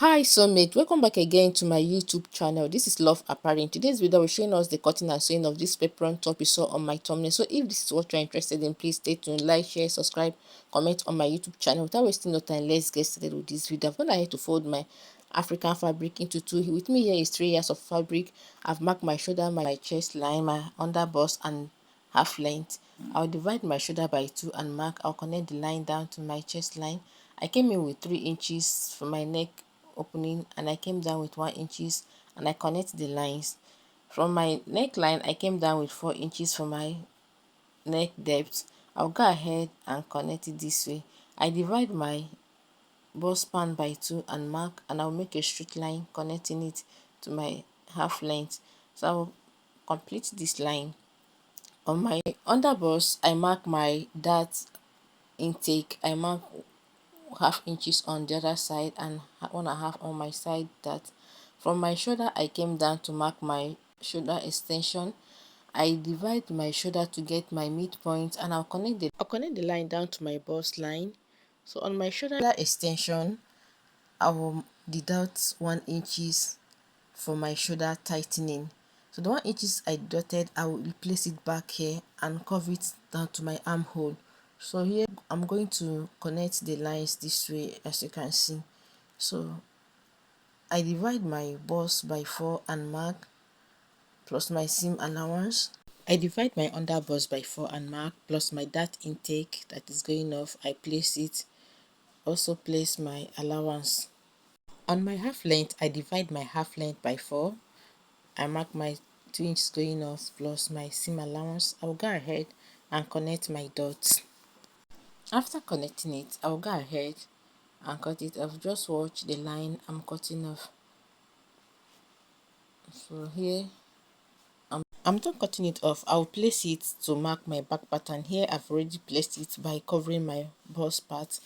Hi soulmate, welcome back again to my YouTube channel. This is Love Apparent. Today's video will showing us the cutting and sewing of this peplum top you saw on my thumbnail. So if this is what you're interested in, please stay tuned, like, share, subscribe, comment on my YouTube channel. Without wasting no time, let's get started with this video. I've gone ahead to fold my African fabric into two. With me here is 3 yards of fabric. I've marked my shoulder, my chest line, my under bust and half length. I'll divide my shoulder by 2 and mark. I'll connect the line down to my chest line. I came in with 3 inches for my neck opening and I came down with 1 inches and I connect the lines. From my neckline I came down with 4 inches for my neck depth. I'll go ahead and connect it this way. I divide my bust span by 2 and mark, and I'll make a straight line connecting it to my half length. So I'll complete this line. On my under bust I mark my dart intake. I mark half inches on the other side and 1.5 on my side. That from my shoulder I came down to mark my shoulder extension. I divide my shoulder to get my midpoint and I'll connect the line down to my bust line. So on my shoulder extension I will deduct 1 inches for my shoulder tightening. So the 1 inches I deducted, I will place it back here and curve it down to my armhole. So here I'm going to connect the lines this way, as you can see. So I divide my bust by 4 and mark plus my seam allowance. I divide my under bust by 4 and mark plus my dart intake that is going off. I place it, also place my allowance. On my half length, I divide my half length by 4. I mark my 2 inches going off plus my seam allowance. I'll go ahead and connect my dots. After connecting it, I'll go ahead and cut it off. Just watch the line I'm cutting off. So here I'm done cutting it off. I'll place it to mark my back pattern. Here I've already placed it by covering my bust part.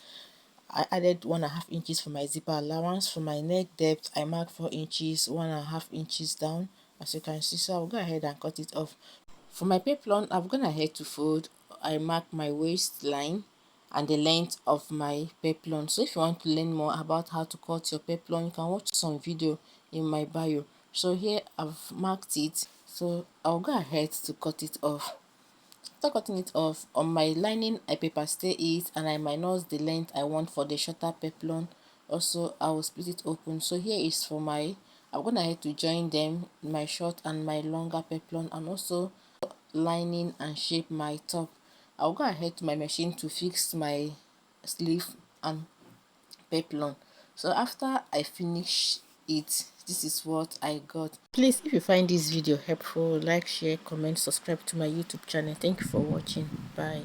I added 1.5 inches for my zipper allowance. For my neck depth I marked 4 inches, 1.5 inches down, as you can see. So I'll go ahead and cut it off. For my peplum, I've gone ahead to fold. I mark my waistline and the length of my peplum. So if you want to learn more about how to cut your peplum, you can watch some video in my bio. So here I've marked it, so I'll go ahead to cut it off. After cutting it off, on my lining I paper stay it and I minus the length I want for the shorter peplum. Also I will split it open. So here is for my, I'm gonna ahead to join them, my short and my longer peplum, and also lining and shape my top. I'll go ahead to my machine to fix my sleeve and peplum. So after I finish it, this is what I got. Please, if you find this video helpful, like, share, comment, subscribe to my YouTube channel. Thank you for watching. Bye.